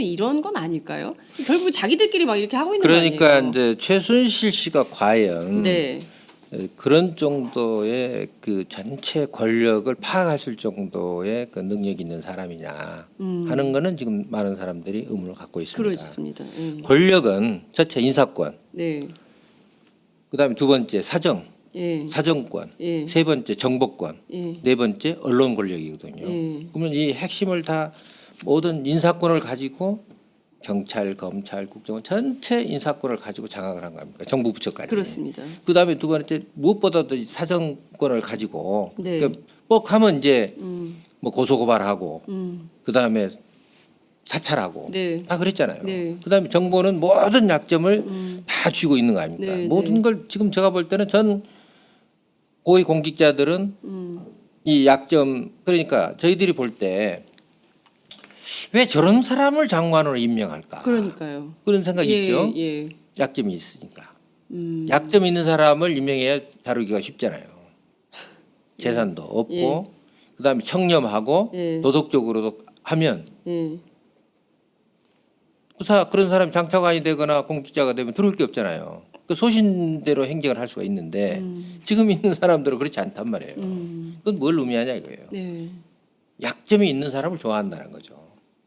이런 건 아닐까요? 결국 자기들끼리 막 이렇게 하고 있는 그러니까 거 아니에요? 이제 최순실 씨가 과연 네. 그런 정도의 그 전체 권력을 파악하실 정도의 그 능력이 있는 사람이냐 하는 거는 지금 많은 사람들이 의문을 갖고 있습니다. 그렇습니다. 예. 권력은 첫째 인사권, 네. 그다음에 두 번째 사정, 예. 사정권, 예. 세 번째 정보권, 예. 네 번째 언론 권력이거든요. 예. 그러면 이 핵심을 다 모든 인사권을 가지고 경찰, 검찰, 국정원 전체 인사권을 가지고 장악을 한 겁니까? 정부 부처까지. 그렇습니다. 그다음에 두 번째 무엇보다도 이 사정권을 가지고 네. 그러니까 뻑하면 이제 뭐 고소고발하고 그다음에 사찰하고 네. 다 그랬잖아요. 네. 그다음에 정부는 모든 약점을 다 쥐고 있는 거 아닙니까? 네, 모든 네. 걸 지금 제가 볼 때는 전 고위 공직자들은 이 약점 그러니까 저희들이 볼 때 왜 저런 사람을 장관으로 임명할까? 그러니까요. 그런 생각이 예, 있죠. 예. 약점이 있으니까. 약점 있는 사람을 임명해야 다루기가 쉽잖아요. 재산도 없고 예. 그다음에 청렴하고 예. 도덕적으로도 하면 예. 그런 사람이 장차관이 되거나 공직자가 되면 들어올 게 없잖아요. 그 소신대로 행정을 할 수가 있는데 지금 있는 사람들은 그렇지 않단 말이에요. 그건 뭘 의미하냐 이거예요. 네. 약점이 있는 사람을 좋아한다는 거죠.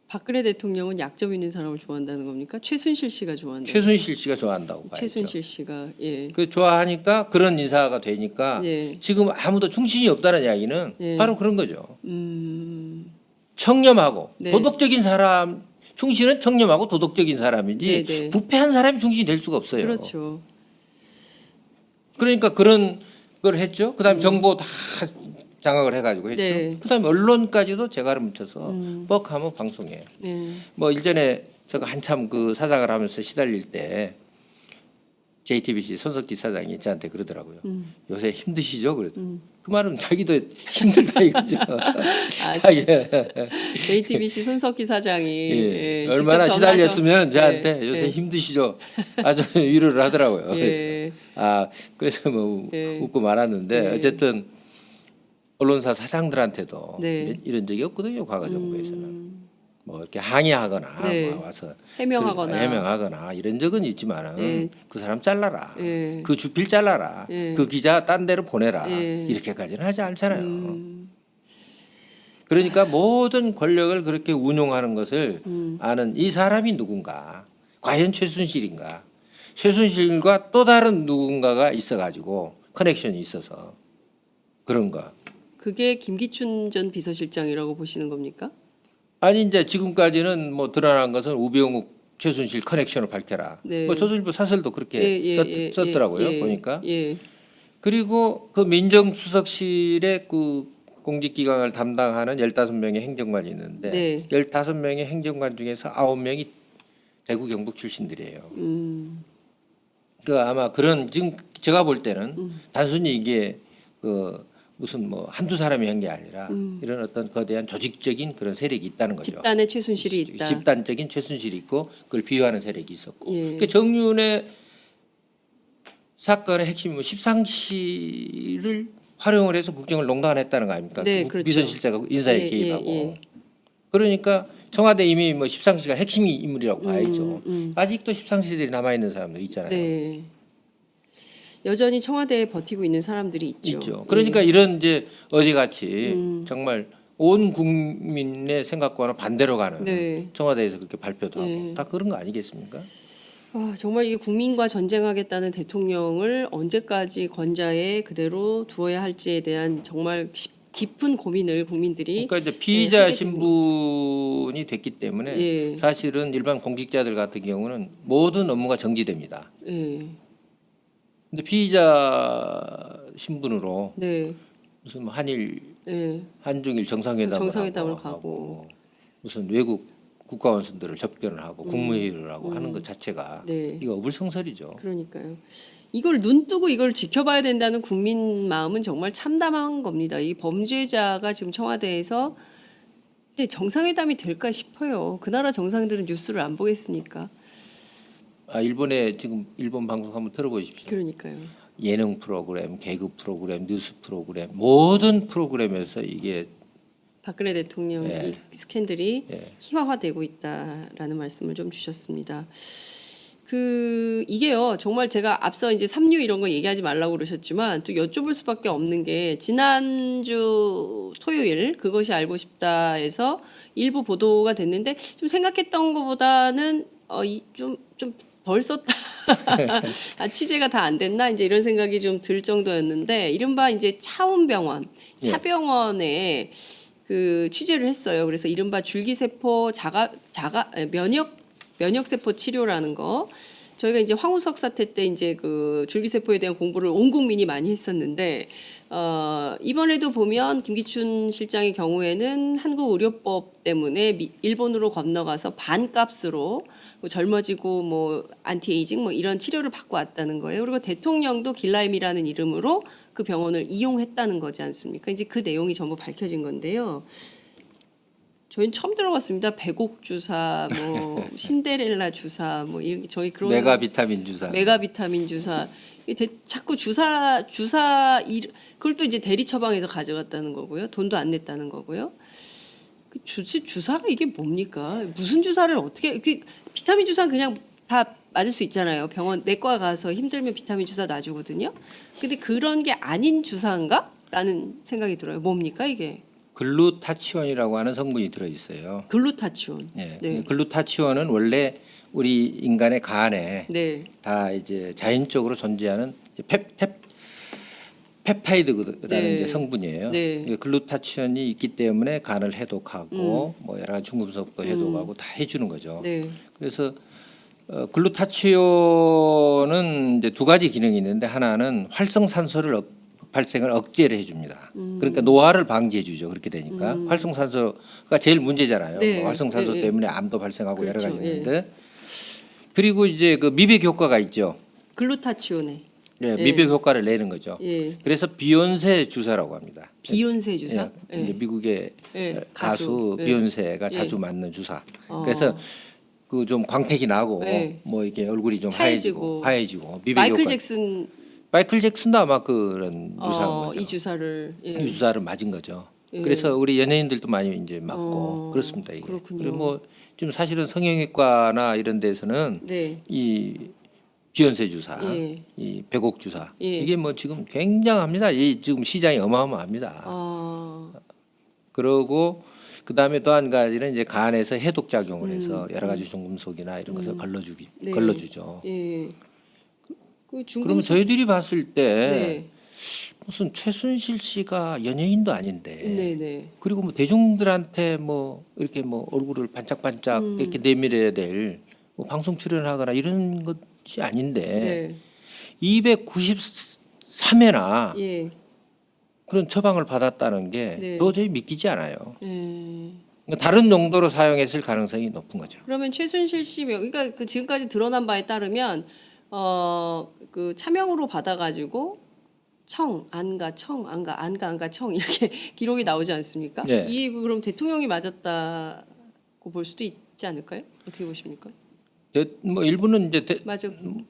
박근혜 대통령은 약점 있는 사람을 좋아한다는 겁니까? 최순실 씨가 좋아한다. 최순실 씨가 좋아한다고 봐야죠. 최순실 씨가 예. 그 좋아하니까 그런 인사가 되니까 예. 지금 아무도 충신이 없다는 이야기는 예. 바로 그런 거죠. 청렴하고 네. 도덕적인 사람 충신은 청렴하고 도덕적인 사람이지 네, 네. 부패한 사람이 충신이 될 수가 없어요. 그렇죠. 그러니까 그런 걸 했죠. 그다음에 정보 다 장악을 해가지고 했죠. 네. 그다음에 언론까지도 재갈을 묻혀서 뻑하면 방송해요. 네. 뭐 일전에 제가 한참 그 사장을 하면서 시달릴 때 JTBC 손석희 사장이 저한테 그러더라고요. 요새 힘드시죠? 그랬더니 그 말은 자기도 힘들다 이거죠. 자기 JTBC 손석희 사장이 예. 예, 얼마나 직접 전화하셔- 시달렸으면 저한테 예, 요새 예. 힘드시죠? 아주 위로를 하더라고요. 예. 그래서 뭐 예. 웃고 말았는데 예. 어쨌든 언론사 사장들한테도 네. 이런 적이 없거든요. 과거 정부에서는 뭐 이렇게 항의하거나 네. 뭐 와서 해명하거나. 해명하거나 이런 적은 있지만은 네. 그 사람 잘라라, 예. 그 주필 잘라라, 예. 그 기자 딴 데로 보내라 예. 이렇게까지는 하지 않잖아요. 그러니까 모든 권력을 그렇게 운용하는 것을 아는 이 사람이 누군가, 과연 최순실인가? 최순실과 또 다른 누군가가 있어가지고 커넥션이 있어서 그런 거. 그게 김기춘 전 비서실장이라고 보시는 겁니까? 아니 이제 지금까지는 뭐 드러난 것은 우병욱 최순실 커넥션을 밝혀라. 네. 뭐 조선일보 사설도 그렇게 썼더라고요. 보니까. 예. 그리고 그 민정수석실의 그 공직기강을 담당하는 15명의 행정관이 있는데 네. 15명의 행정관 중에서 9명이 대구 경북 출신들이에요. 그 아마 그런 지금 제가 볼 때는 단순히 이게 그 무슨 뭐 한두 사람이 한 게 아니라 이런 어떤 거대한 조직적인 그런 세력이 있다는 거죠. 집단에 최순실이 있다. 집단적인 최순실이 있고 그걸 비유하는 세력이 있었고. 예. 그러니까 정윤의 사건의 핵심이 뭐 십상시를 활용을 해서 국정을 농단했다는 거 아닙니까? 네, 그 그렇죠. 비서실세가 인사에 예, 개입하고. 예. 그러니까 청와대 이미 뭐 십상시가 핵심이 인물이라고 봐야죠. 아직도 십상시들이 남아 있는 사람들 있잖아요. 네. 여전히 청와대에 버티고 있는 사람들이 있죠. 있죠. 그러니까 이런 이제 어제같이 정말 온 국민의 생각과는 반대로 가는 네. 청와대에서 그렇게 발표도 하고 네. 다 그런 거 아니겠습니까? 정말 이게 국민과 전쟁하겠다는 대통령을 언제까지 권좌에 그대로 두어야 할지에 대한 정말 깊은 고민을 국민들이 그러니까 이제 피의자 하게 되는 신분이 됐기 때문에 예. 사실은 일반 공직자들 같은 경우는 모든 업무가 정지됩니다. 예. 근데 피의자 신분으로 네. 무슨 뭐 한일 예. 한중일 정상회담을 하고 가고. 무슨 외국 국가원수들을 접견을 하고 국무회의를 하고 하는 것 자체가 네. 이거 어불성설이죠. 그러니까요. 이걸 눈 뜨고 이걸 지켜봐야 된다는 국민 마음은 정말 참담한 겁니다. 이 범죄자가 지금 청와대에서 근데 정상회담이 될까 싶어요. 그 나라 정상들은 뉴스를 안 보겠습니까? 일본에 지금 일본 방송 한번 들어보십시오. 그러니까요. 예능 프로그램, 개그 프로그램, 뉴스 프로그램 모든 프로그램에서 이게 박근혜 대통령 예. 이 스캔들이 예. 희화화되고 있다라는 말씀을 좀 주셨습니다. 이게요 정말 제가 앞서 이제 삼류 이런 거 얘기하지 말라고 그러셨지만 또 여쭤볼 수밖에 없는 게 지난주 토요일 그것이 알고 싶다에서 일부 보도가 됐는데 좀 생각했던 것보다는 좀 덜 썼다. 아, 취재가 다 안 됐나 이제 이런 생각이 좀 들 정도였는데 이른바 이제 차움병원 예. 차병원에 그 취재를 했어요. 그래서 이른바 줄기세포 면역세포 치료라는 거. 저희가 이제 황우석 사태 때 이제 그 줄기세포에 대한 공부를 온 국민이 많이 했었는데, 이번에도 보면 김기춘 실장의 경우에는 한국의료법 때문에 일본으로 건너가서 반값으로 뭐 젊어지고 뭐 안티에이징 뭐 이런 치료를 받고 왔다는 거예요. 그리고 대통령도 길라임이라는 이름으로 그 병원을 이용했다는 거지 않습니까? 이제 그 내용이 전부 밝혀진 건데요. 저희는 처음 들어봤습니다. 배곡 주사, 뭐 신데렐라 주사, 뭐 이런 저희 그런 메가비타민 주사. 메가비타민 주사. 자꾸 그걸 또 이제 대리 처방해서 가져갔다는 거고요. 돈도 안 냈다는 거고요. 주사가 이게 뭡니까? 무슨 주사를 어떻게 비타민 주사는 그냥 다 맞을 수 있잖아요. 병원 내과 가서 힘들면 비타민 주사 놔주거든요. 근데 그런 게 아닌 주사인가? 라는 생각이 들어요. 뭡니까 이게? 글루타치온이라고 하는 성분이 들어 있어요. 글루타치온. 예. 네. 글루타치온은 원래 우리 인간의 간에 네. 다 이제 자연적으로 존재하는 이제 펩타이드라는 네. 이제 성분이에요. 네. 이게 글루타치온이 있기 때문에 간을 해독하고 뭐 여러 가지 중금속도 해독하고 다 해주는 거죠. 네. 그래서 글루타치온은 이제 두 가지 기능이 있는데 하나는 활성산소를 발생을 억제를 해줍니다. 그러니까 노화를 방지해주죠. 그렇게 되니까 활성산소가 제일 문제잖아요. 네. 뭐 활성산소 네. 때문에 암도 발생하고 여러 그렇죠. 가지 있는데 그리고 이제 그 미백 효과가 있죠. 글루타치온에. 예, 미백 효과를 내는 거죠. 예. 그래서 비욘세 주사라고 합니다. 비욘세 주사? 예, 이제 미국의 예, 가수 예. 비욘세가 예. 자주 맞는 주사. 어. 그래서 그 좀 광택이 나고 예. 뭐 이렇게 얼굴이 좀 하얘지고. 하얘지고 미백 마이클 효과. 잭슨 마이클 잭슨도 아마 그런 주사인 거죠. 이 주사를 예. 이 주사를 맞은 거죠. 예. 그래서 우리 연예인들도 많이 이제 맞고 그렇습니다. 이게. 그렇군요. 그리고 뭐 좀 사실은 성형외과나 이런 데서는 네. 이 비욘세 주사, 예. 이 배곡 주사 예. 이게 뭐 지금 굉장합니다. 이 지금 시장이 어마어마합니다. 그러고 그 다음에 또 한 가지는 이제 간에서 해독 작용을 해서 여러 가지 중금속이나 이런 것을 네. 걸러주죠. 예. 그러면 저희들이 봤을 때 네. 무슨 최순실 씨가 연예인도 아닌데 네, 네. 그리고 뭐 대중들한테 뭐 이렇게 뭐 얼굴을 반짝반짝 이렇게 내밀어야 될 뭐 방송 출연하거나 이런 것이 아닌데 네. 293회나 예. 그런 처방을 받았다는 게 네. 도저히 믿기지 않아요. 예. 그러니까 다른 용도로 사용했을 가능성이 높은 거죠. 그러면 최순실 씨 그러니까 그 지금까지 드러난 바에 따르면 그 차명으로 받아가지고 안가 이렇게 기록이 나오지 않습니까? 네. 이게 그럼 대통령이 맞았다고 볼 수도 있지 않을까요? 어떻게 보십니까? 뭐 일부는 이제 맞아.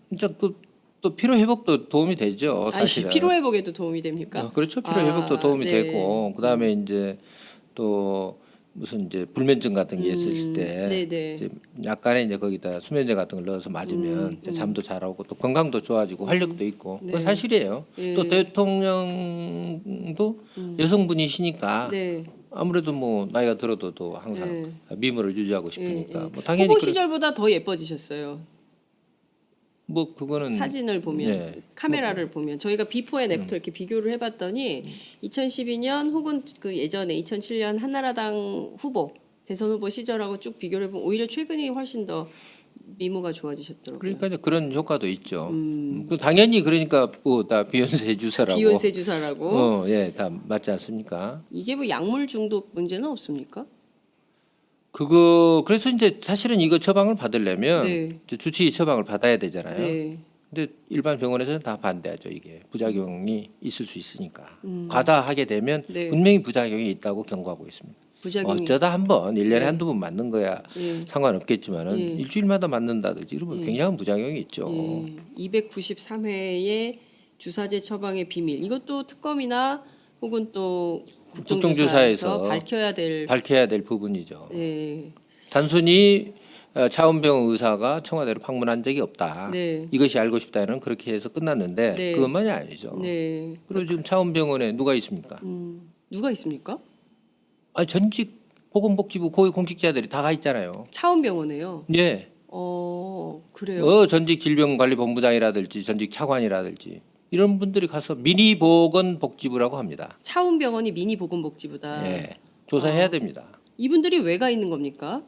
진짜 또 피로 회복도 도움이 되죠. 사실은. 피로 회복에도 도움이 됩니까? 그렇죠. 피로 회복도 도움이 네. 되고 그다음에 이제 또 무슨 이제 불면증 같은 게 있을 때 네네. 이제 약간의 이제 거기다 수면제 같은 걸 넣어서 맞으면 이제 잠도 잘 오고 또 건강도 좋아지고 활력도 있고 그건 네. 사실이에요. 예. 또 대통령도 여성분이시니까 네. 아무래도 뭐 나이가 들어도 또 항상 네. 미모를 유지하고 싶으니까 예. 뭐 당연히 후보 시절보다 더 예뻐지셨어요. 뭐 그거는 사진을 보면 예. 카메라를 보면 저희가 비포 앤 애프터 이렇게 비교를 해봤더니 2012년 혹은 그 예전에 2007년 한나라당 후보 대선 후보 시절하고 쭉 비교를 해보면 오히려 최근이 훨씬 더 미모가 좋아지셨더라고요. 그러니까 이제 그런 효과도 있죠. 그 당연히 그러니까 뭐 다 비욘세 주사라고. 비욘세 주사라고 예, 다 맞지 않습니까? 이게 뭐 약물 중독 문제는 없습니까? 그래서 이제 사실은 이거 처방을 받으려면 네. 이제 주치의 처방을 받아야 되잖아요. 네. 근데 일반 병원에서는 다 반대하죠. 이게 부작용이 있을 수 있으니까 과다하게 되면 네. 분명히 부작용이 있다고 경고하고 있습니다. 부작용이 어쩌다 한번 1년에 네. 한두 번 맞는 거야 예. 상관없겠지만은 예. 일주일마다 맞는다든지 이러면 굉장한 부작용이 있죠. 293회의 주사제 처방의 비밀. 이것도 특검이나 혹은 또 국정조사에서 국정조사에서 밝혀야 될 부분이죠. 네. 단순히 차은병 의사가 청와대로 방문한 적이 없다. 네. 이것이 알고 싶다는 그렇게 해서 끝났는데 네. 그것만이 아니죠. 네. 그리고 지금 차은병원에 누가 있습니까? 누가 있습니까? 아니, 전직 보건복지부 고위 공직자들이 다 가 있잖아요. 차원병원에요. 예. 그래요? 전직 질병관리본부장이라든지 전직 차관이라든지 이런 분들이 가서 미니 보건복지부라고 합니다. 차운병원이 미니보건복지부다. 예. 조사해야 됩니다. 이분들이 왜 가 있는 겁니까?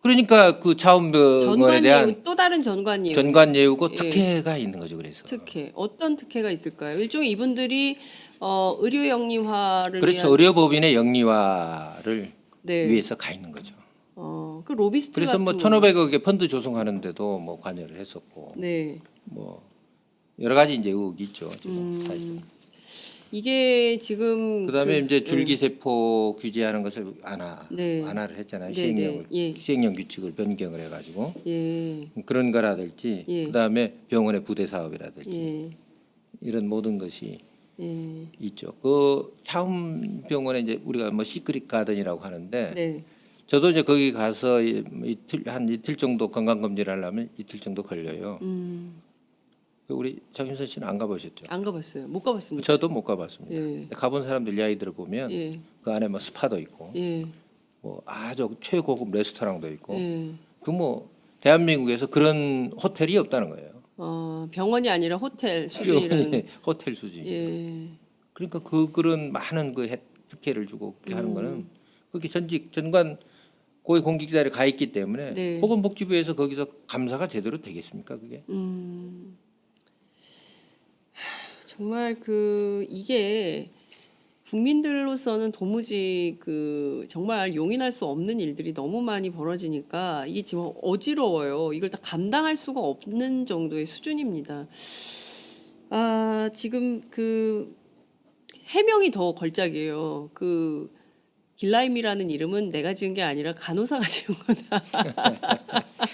그러니까 그 차은병원에 전관 대한 예우, 또 다른 전관 예우. 전관 예우고 예. 특혜가 있는 거죠. 그래서 특혜. 어떤 특혜가 있을까요? 일종의 이분들이 의료 영리화를 그렇죠. 위한 의료법인의 영리화를 네. 위해서 가 있는 거죠. 그 로비스트 그래서 같은 뭐 거. 1,500억의 펀드 조성하는데도 뭐 관여를 했었고 네. 뭐 여러 가지 이제 의혹이 있죠. 지금 사실. 이게 지금 그다음에 이제 줄기세포 규제하는 것을 네. 완화를 했잖아요. 네, 시행령을 네. 예. 시행령 규칙을 변경을 해가지고 예. 그런 거라든지 예. 그다음에 병원의 부대 사업이라든지 예. 이런 모든 것이 예. 있죠. 그 차움병원에 이제 우리가 뭐 시크릿 가든이라고 하는데 네. 저도 이제 거기 가서 한 이틀 정도 건강 검진을 하려면 이틀 정도 걸려요. 우리 장윤선 씨는 안 가보셨죠? 안 가봤어요. 못 가봤습니다. 저도 못 가봤습니다. 예. 근데 가본 사람들 이야기들을 보면 예. 그 안에 뭐 스파도 있고 예. 뭐 아주 최고급 레스토랑도 있고 예. 그 뭐 대한민국에서 그런 호텔이 없다는 거예요. 병원이 아니라 호텔 수준이라는. 호텔 수준. 예. 그러니까 그런 많은 그 특혜를 주고 그렇게 하는 거는 그게 전관 고위 공직자들이 가 있기 때문에 네. 보건복지부에서 거기서 감사가 제대로 되겠습니까 그게? 정말 이게 국민들로서는 도무지 정말 용인할 수 없는 일들이 너무 많이 벌어지니까 이게 지금 어지러워요. 이걸 다 감당할 수가 없는 정도의 수준입니다. 지금 해명이 더 걸작이에요. 길라임이라는 이름은 내가 지은 게 아니라 간호사가 지은 거다.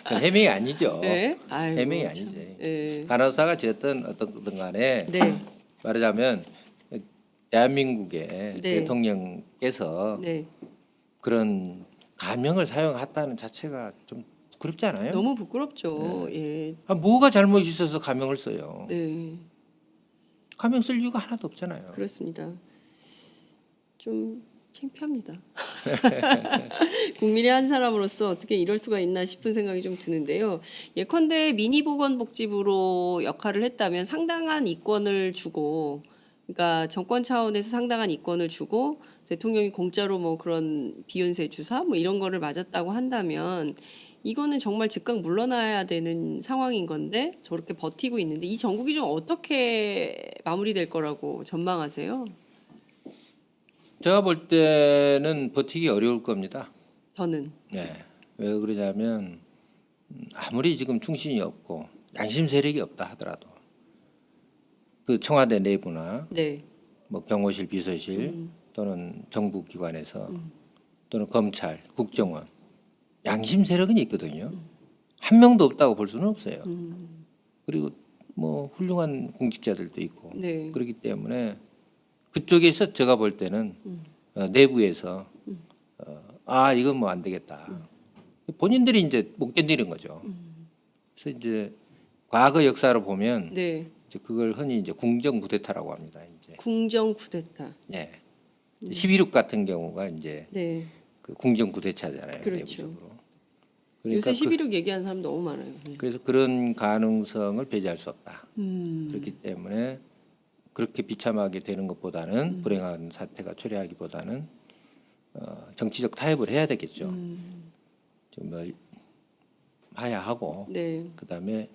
그건 해명이 아니죠. 네? 아이고, 해명이 참. 아니지. 네. 간호사가 지었던 어떤 간에 네. 말하자면 대한민국의 네. 대통령께서 네. 그런 가명을 사용했다는 자체가 좀 부끄럽지 않아요? 너무 부끄럽죠. 예. 뭐가 잘못 있어서 가명을 써요? 네. 가명 쓸 이유가 하나도 없잖아요. 그렇습니다. 좀 창피합니다. 국민의 한 사람으로서 어떻게 이럴 수가 있나 싶은 생각이 좀 드는데요. 예컨대 미니보건복지부로 역할을 했다면 상당한 이권을 주고, 그러니까 정권 차원에서 상당한 이권을 주고 대통령이 공짜로 뭐 그런 비욘세 주사 뭐 이런 거를 맞았다고 한다면 이거는 정말 즉각 물러나야 되는 상황인 건데 저렇게 버티고 있는데 이 정국이 좀 어떻게 마무리될 거라고 전망하세요? 제가 볼 때는 버티기 어려울 겁니다. 저는. 네. 왜 그러냐면 아무리 지금 충신이 없고 양심 세력이 없다 하더라도 그 청와대 내부나 네. 뭐 경호실, 비서실 또는 정부 기관에서 또는 검찰, 국정원 양심 세력은 있거든요. 한 명도 없다고 볼 수는 없어요. 그리고 뭐 훌륭한 공직자들도 있고 네. 그렇기 때문에 그쪽에서 제가 볼 때는 내부에서 이건 뭐 안 되겠다. 본인들이 이제 못 견디는 거죠. 그래서 이제 과거 역사를 보면 네. 이제 그걸 흔히 이제 궁정 쿠데타라고 합니다. 이제 궁정 쿠데타. 예. 11.6 같은 경우가 이제 네. 그 궁정 쿠데타잖아요. 그렇죠. 내부적으로. 요새 11.6 얘기하는 사람 너무 많아요. 네. 그래서 그런 가능성을 배제할 수 없다. 음. 그렇기 때문에 그렇게 비참하게 되는 것보다는 불행한 사태가 초래하기보다는 정치적 타협을 해야 되겠죠. 좀 하야하고 네. 그다음에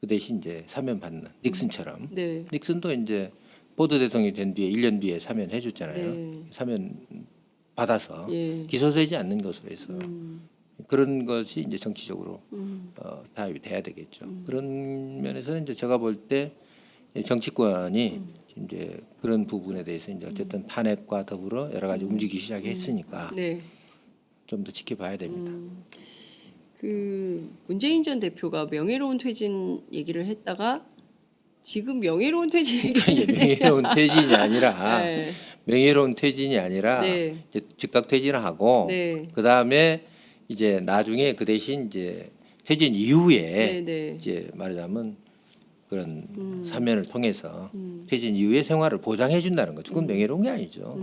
그 대신 이제 사면 받는 닉슨처럼 네. 닉슨도 이제 포드 대통령이 된 뒤에 1년 뒤에 사면 해줬잖아요. 네. 사면 받아서 예. 기소되지 않는 것으로 해서 그런 것이 이제 정치적으로 타협이 돼야 되겠죠. 그런 면에서는 이제 제가 볼 때 정치권이 이제 그런 부분에 대해서 이제 어쨌든 탄핵과 더불어 여러 가지 움직이기 시작했으니까 네. 좀 더 지켜봐야 됩니다. 문재인 전 대표가 명예로운 퇴진 얘기를 했다가 지금 명예로운 퇴진 얘기를 명예로운 퇴진이 아니라 네. 명예로운 퇴진이 아니라 네. 이제 즉각 퇴진하고 네. 그 다음에 이제 나중에 그 대신 이제 퇴진 이후에 네, 네. 이제 말하자면 그런 사면을 통해서 퇴진 이후의 생활을 보장해 준다는 거죠. 그건 명예로운 게 아니죠.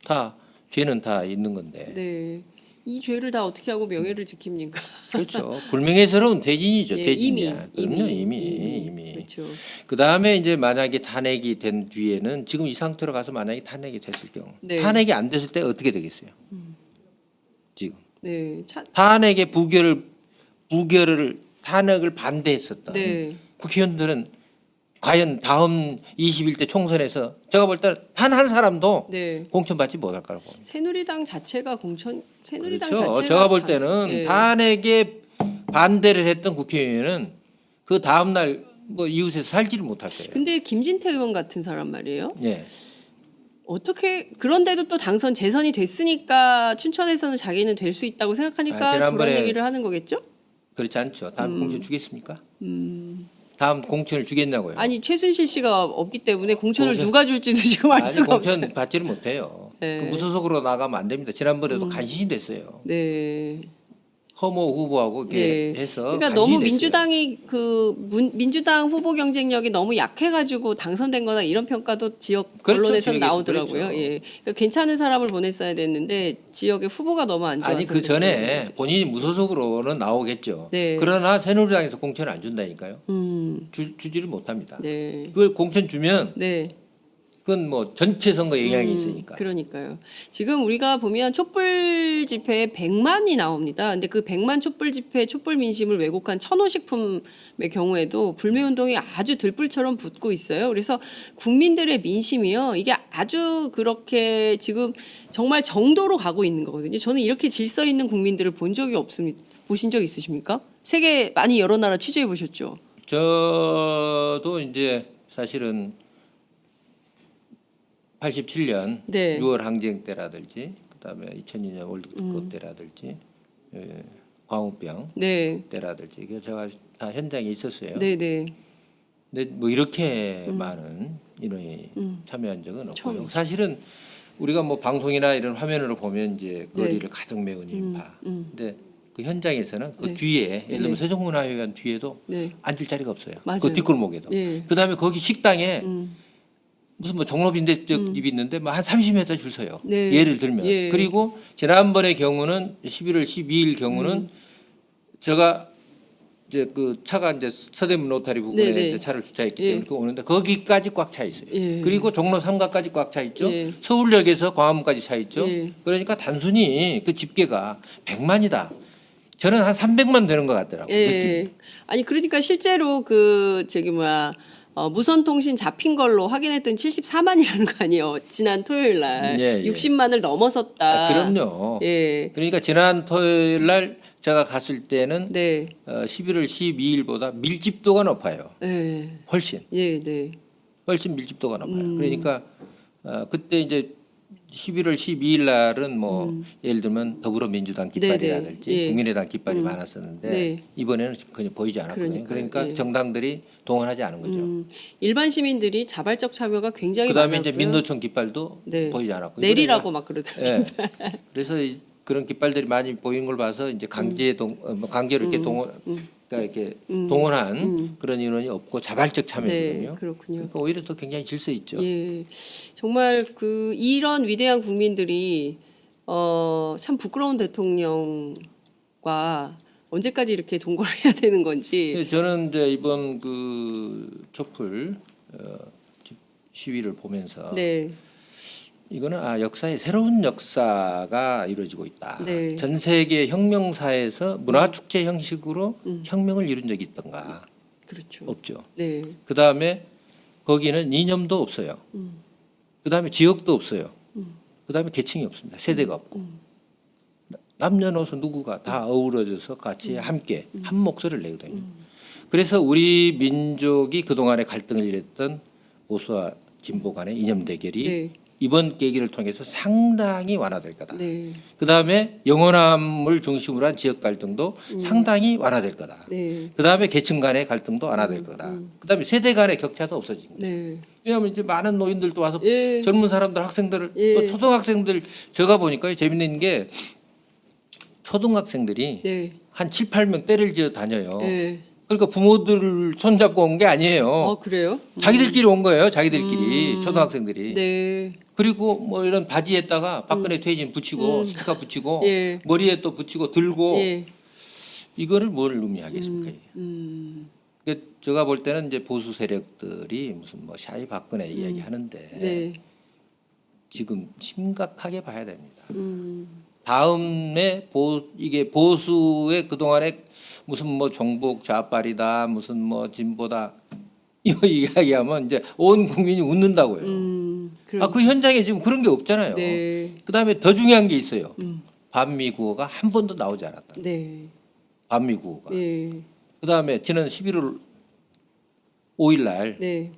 다 죄는 다 있는 건데. 네. 이 죄를 다 어떻게 하고 명예를 지킵니까? 그렇죠. 불명예스러운 퇴진이죠. 예, 퇴진이야. 그럼요. 이미. 그렇죠. 그 다음에 이제 만약에 탄핵이 된 뒤에는 지금 이 상태로 가서 만약에 탄핵이 됐을 경우 네. 탄핵이 안 됐을 때 어떻게 되겠어요? 지금 네. 탄핵의 부결을 탄핵을 반대했었던 네. 국회의원들은 과연 다음 21대 총선에서 제가 볼 때는 단 한 사람도 네. 공천받지 못할 거라고 봅니다. 새누리당 자체가 새누리당 그렇죠. 자체가 제가 볼 때는 예. 탄핵에 반대를 했던 국회의원은 그 다음 날 뭐 이웃에서 살지를 못할 거예요. 근데 김진태 의원 같은 사람 말이에요. 예. 어떻게 그런데도 또 재선이 됐으니까 춘천에서는 자기는 될 수 있다고 생각하니까 아, 저런 지난번에 얘기를 하는 거겠죠? 그렇지 않죠. 다음 공천 주겠습니까? 다음 공천을 주겠냐고요. 아니 최순실 씨가 없기 때문에 공천을 공천- 누가 줄지도 지금 알 아니, 수가 공천 없어요. 받지를 못해요. 네. 그 무소속으로 나가면 안 됩니다. 지난번에도 간신히 됐어요. 네. 허모 후보하고 이렇게 네. 해서 그러니까 간신히 너무 됐어요. 민주당이 민주당 후보 경쟁력이 너무 약해가지고 당선된거나 이런 평가도 지역 그렇죠. 언론에서 지역에서 나오더라고요. 그렇죠. 예. 그러니까 괜찮은 사람을 보냈어야 됐는데 지역의 후보가 너무 안 좋아서. 아니 그 전에 본인이 무소속으로는 나오겠죠. 네. 그러나 새누리당에서 공천을 안 준다니까요. 음. 주지를 못합니다. 네. 그걸 공천 주면 네. 그건 뭐 전체 선거 영향이 있으니까. 그러니까요. 지금 우리가 보면 촛불 집회에 100만이 나옵니다. 근데 그 100만 촛불 집회, 촛불 민심을 왜곡한 천호식품의 경우에도 불매운동이 아주 들불처럼 붙고 있어요. 그래서 국민들의 민심이요. 이게 아주 그렇게 지금 정말 정도로 가고 있는 거거든요. 저는 이렇게 질서 있는 국민들을 본 적이 없습니다. 보신 적 있으십니까? 세계 많이 여러 나라 취재해 보셨죠? 저도 이제 사실은 87년 네. 6월 항쟁 때라든지 그다음에 2002년 월드컵 때라든지 광우병 네. 때라든지 이게 제가 다 현장에 있었어요. 네, 네. 근데 뭐 이렇게 많은 인원이 참여한 적은 없고요. 처음이죠. 사실은 우리가 뭐 방송이나 이런 화면으로 보면 이제 거리를 가득 메운 인파. 근데 그 현장에서는 그 네. 뒤에 예를 들면 네. 세종문화회관 뒤에도 네. 앉을 자리가 없어요. 맞아요. 그 뒷골목에도. 예. 그다음에 거기 식당에 무슨 뭐 종로빈대쪽 집이 있는데 뭐 한 30m 줄 서요. 네. 예를 들면. 예. 그리고 지난번의 경우는 11월 12일 경우는 제가 이제 그 차가 이제 서대문 로타리 부근에 네네. 이제 차를 주차했기 예. 때문에 그 오는데 거기까지 꽉 차 있어요. 예. 그리고 종로 3가까지 꽉 차 있죠. 예. 서울역에서 광화문까지 차 있죠. 예. 그러니까 단순히 그 집계가 100만이다. 저는 한 300만 되는 것 같더라고요. 느낌이. 예. 아니 그러니까 실제로 그 저기 뭐야 무선통신 잡힌 걸로 확인했던 74만이라는 거 아니에요. 지난 토요일 날 예, 예. 60만을 넘어섰다. 아, 그럼요. 예. 그러니까 지난 토요일 날 제가 갔을 때는 네. 11월 12일보다 밀집도가 높아요. 예. 훨씬 네. 훨씬 밀집도가 높아요. 그러니까 그때 이제 11월 12일 날은 뭐 예를 들면 더불어민주당 깃발이라든지 네네. 예. 국민의당 깃발이 많았었는데 네. 이번에는 전혀 보이지 않았거든요. 그러니까요. 그러니까 예. 정당들이 동원하지 않은 거죠. 일반 시민들이 자발적 참여가 굉장히 그다음에 많았고요. 이제 민노총 깃발도 네. 보이지 않았고 내리라고 막 그러더라고요. 예. 그래서 그런 깃발들이 많이 보이는 걸 봐서 이제 강제로 이렇게 그러니까 이렇게 동원한 그런 인원이 없고 자발적 참여거든요. 네, 그렇군요. 그러니까 오히려 더 굉장히 질서 있죠. 예, 정말 그 이런 위대한 국민들이 참 부끄러운 대통령과 언제까지 이렇게 동거를 해야 되는 건지. 예, 저는 이제 이번 그 촛불 시위를 보면서 네, 이거는 역사에 새로운 역사가 이루어지고 있다. 네. 전 세계 혁명사에서 문화 축제 형식으로 혁명을 이룬 적이 있던가? 그렇죠. 없죠. 네, 그 다음에 거기는 이념도 없어요. 그 다음에 지역도 없어요. 그 다음에 계층이 없습니다. 세대가 없고. 남녀노소 누구가 다 어우러져서 같이 함께 한 목소리를 내거든요. 그래서 우리 민족이 그동안의 갈등을 일으켰던 보수와 진보 간의 이념 대결이 네, 이번 계기를 통해서 상당히 완화될 거다. 네. 그다음에 영호남을 중심으로 한 지역 갈등도 상당히 완화될 거다. 네. 그다음에 계층 간의 갈등도 완화될 거다. 그다음에 세대 간의 격차도 없어진 거죠. 네. 왜냐하면 이제 많은 노인들도 와서 예. 젊은 사람들, 학생들을 예. 또 초등학생들 제가 보니까 재밌는 게 초등학생들이 네. 한 7, 8명 때를 지어 다녀요. 네. 그러니까 부모들을 손잡고 온 게 아니에요. 그래요? 자기들끼리 온 거예요. 자기들끼리 초등학생들이. 네. 그리고 뭐 이런 바지에다가 박근혜 퇴진 붙이고 스티커 붙이고 예. 머리에 또 붙이고 들고 예. 이거를 뭘 의미하겠습니까? 음. 그러니까 제가 볼 때는 이제 보수 세력들이 무슨 뭐 샤이 박근혜 이야기하는데 네. 지금 심각하게 봐야 됩니다. 음. 다음에 이게 보수의 그동안에 무슨 뭐 종북 좌빨이다 무슨 뭐 진보다 이거 이야기하면 이제 온 국민이 웃는다고요. 그 현장에 지금 그런 게 없잖아요. 네. 그다음에 더 중요한 게 있어요. 반미 구호가 한 번도 나오지 않았다. 네. 반미 구호가. 네. 그다음에 지난 11월 5일 날 네.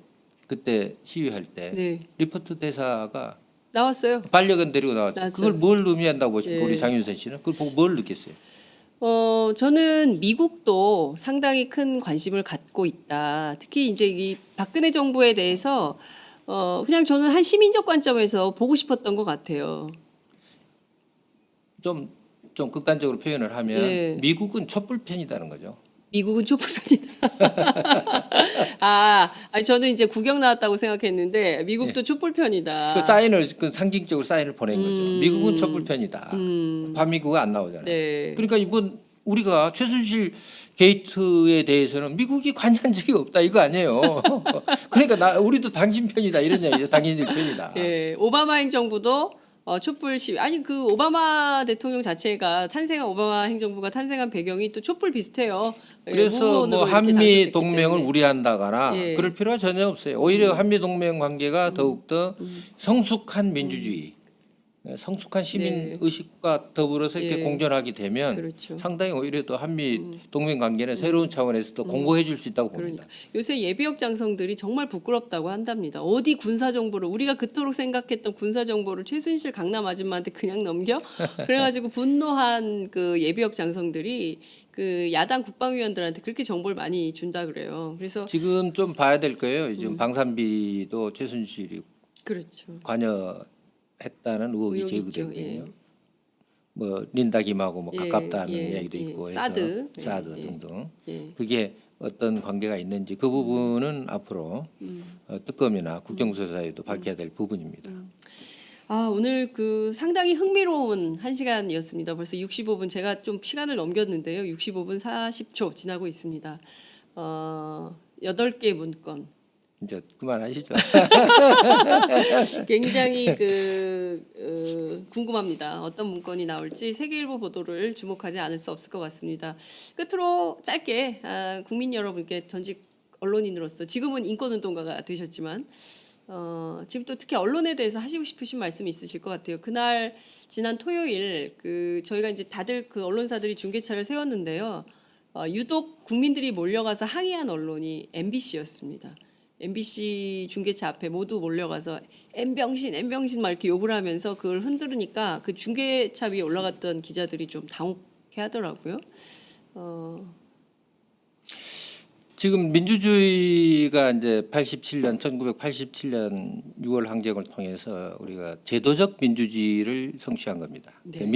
그때 시위할 때 네. 리포트 대사가 나왔어요. 반려견 데리고 나왔죠. 맞아요. 그걸 뭘 의미한다고 보십니까? 예. 우리 장윤선 씨는 그걸 보고 뭘 느꼈어요? 저는 미국도 상당히 큰 관심을 갖고 있다. 특히 이제 이 박근혜 정부에 대해서 그냥 저는 한 시민적 관점에서 보고 싶었던 것 같아요. 좀 극단적으로 표현을 하면 예. 미국은 촛불편이다는 거죠. 미국은 촛불편이다. 아니 저는 이제 구경 나왔다고 생각했는데 미국도 촛불편이다. 그 사인을 그 상징적으로 사인을 보낸 거죠. 미국은 촛불편이다. 반미구가 안 나오잖아요. 네. 그러니까 이번 우리가 최순실 게이트에 대해서는 미국이 관여한 적이 없다 이거 아니에요. 그러니까 우리도 당신 편이다 이런 얘기죠. 당신들 편이다. 예, 오바마 행정부도 촛불 시위 아니 그 오바마 대통령 자체가 탄생한 오바마 행정부가 탄생한 배경이 또 촛불 비슷해요. 예, 그래서 무브먼으로 뭐 이렇게 한미 단속됐기 동맹을 때문에. 우려한다거나 예. 그럴 필요가 전혀 없어요. 오히려 한미 동맹 관계가 더욱더 성숙한 민주주의, 성숙한 시민 네. 의식과 더불어서 이렇게 예. 공존하게 되면 그렇죠. 상당히 오히려 또 한미 동맹 관계는 새로운 차원에서 또 공고해 줄 수 있다고 봅니다. 그러니까 요새 예비역 장성들이 정말 부끄럽다고 한답니다. 어디 군사 정보를 우리가 그토록 생각했던 군사 정보를 최순실 강남 아줌마한테 그냥 넘겨? 그래가지고 분노한 그 예비역 장성들이 그 야당 국방위원들한테 그렇게 정보를 많이 준다 그래요. 그래서 지금 좀 봐야 될 거예요. 지금 방산비도 최순실이 그렇죠. 관여했다는 의혹이 의혹이 있죠. 제기되거든요. 뭐 린다 김하고 뭐 예, 가깝다는 예, 이야기도 예. 있고 해서 사드. 사드 예, 등등 예. 그게 어떤 관계가 있는지 그 부분은 앞으로 특검이나 국정조사에도 밝혀야 될 부분입니다. 오늘 그 상당히 흥미로운 한 시간이었습니다. 벌써 65분 제가 좀 시간을 넘겼는데요. 65분 40초 지나고 있습니다. 8개 문건. 이제 그만하시죠. 굉장히 궁금합니다. 어떤 문건이 나올지 세계일보 보도를 주목하지 않을 수 없을 것 같습니다. 끝으로 짧게 국민 여러분께 전직 언론인으로서 지금은 인권운동가가 되셨지만 지금 또 특히 언론에 대해서 하시고 싶으신 말씀이 있으실 것 같아요. 그날 지난 토요일 저희가 이제 다들 그 언론사들이 중계차를 세웠는데요. 유독 국민들이 몰려가서 항의한 언론이 MBC였습니다. MBC 중계차 앞에 모두 몰려가서 N병신 막 이렇게 욕을 하면서 그걸 흔들으니까 그 중계차 위에 올라갔던 기자들이 좀 당혹해 하더라고요. 지금 민주주의가 이제 1987년 6월 항쟁을 통해서 우리가 제도적 민주주의를 성취한 겁니다. 네.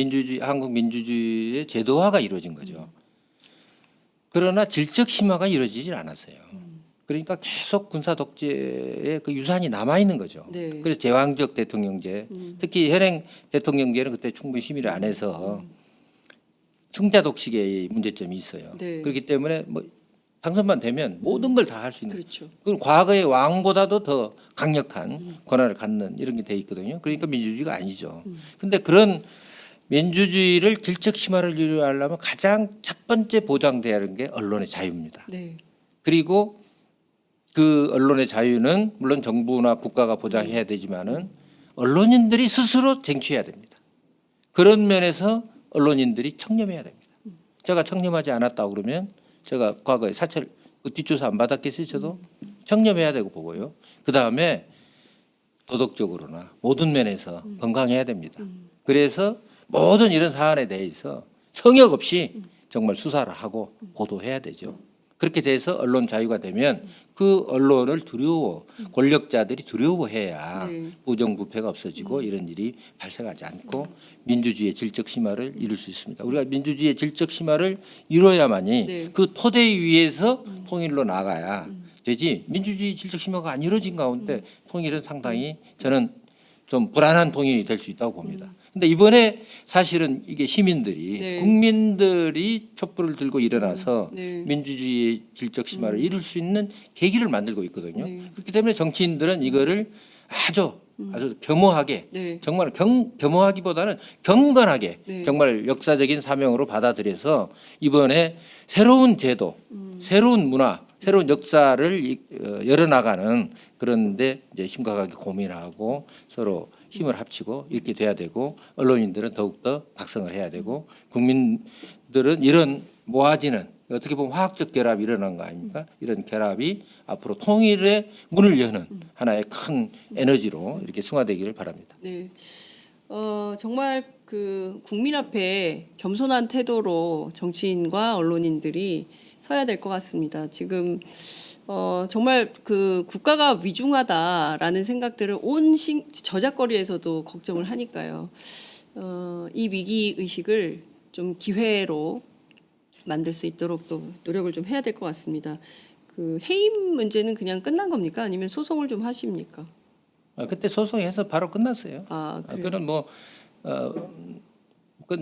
한국 민주주의의 제도화가 이루어진 거죠. 그러나 질적 심화가 이루어지질 않았어요. 그러니까 계속 군사 독재의 그 유산이 남아 있는 거죠. 네. 그래서 제왕적 대통령제, 특히 현행 대통령제는 그때 충분히 심의를 안 해서 승자 독식의 문제점이 있어요. 네. 그렇기 때문에 뭐 당선만 되면 모든 걸 다 할 수 있는. 그렇죠. 그럼 과거의 왕보다도 더 강력한 권한을 갖는 이런 게 돼 있거든요. 그러니까 민주주의가 아니죠. 근데 그런 민주주의를 질적 심화를 이루려면 가장 첫 번째 보장돼야 하는 게 언론의 자유입니다. 네. 그리고 그 언론의 자유는 물론 정부나 국가가 보장해야 되지만은 언론인들이 스스로 쟁취해야 됩니다. 그런 면에서 언론인들이 청렴해야 됩니다. 제가 청렴하지 않았다고 그러면 제가 과거에 사찰 뒷조사 안 받았겠어요. 저도 청렴해야 되고 보고요. 그 다음에 도덕적으로나 모든 면에서 건강해야 됩니다. 그래서 모든 이런 사안에 대해서 성역 없이 정말 수사를 하고 보도해야 되죠. 그렇게 돼서 언론 자유가 되면 그 언론을 권력자들이 두려워해야 네. 부정부패가 없어지고 이런 일이 발생하지 않고 민주주의의 질적 심화를 이룰 수 있습니다. 우리가 민주주의의 질적 심화를 이뤄야만이 네. 그 토대 위에서 통일로 나가야 되지, 민주주의 질적 심화가 안 이루어진 가운데 통일은 상당히 저는 좀 불안한 통일이 될 수 있다고 봅니다. 근데 이번에 사실은 이게 시민들이 네. 국민들이 촛불을 들고 일어나서 네. 민주주의의 질적 심화를 이룰 수 있는 계기를 만들고 있거든요. 네. 그렇기 때문에 정치인들은 이거를 아주 겸허하게, 네. 정말 겸허하기보다는 경건하게 네. 정말 역사적인 사명으로 받아들여서 이번에 새로운 제도, 새로운 문화, 새로운 역사를 열어나가는, 그런데 이제 심각하게 고민하고 서로 힘을 합치고 이렇게 돼야 되고, 언론인들은 더욱더 각성을 해야 되고, 국민들은 이런 모아지는, 어떻게 보면 화학적 결합이 일어난 거 아닙니까? 이런 결합이 앞으로 통일의 문을 여는 하나의 큰 에너지로 이렇게 승화되기를 바랍니다. 네. 정말 그 국민 앞에 겸손한 태도로 정치인과 언론인들이 서야 될 것 같습니다. 지금 정말 그 국가가 위중하다라는 생각들을 온 저작거리에서도 걱정을 하니까요. 이 위기 의식을 좀 기회로 만들 수 있도록 또 노력을 좀 해야 될 것 같습니다. 그 해임 문제는 그냥 끝난 겁니까? 아니면 소송을 좀 하십니까? 그때 소송해서 바로 끝났어요. 그래요? 그건 뭐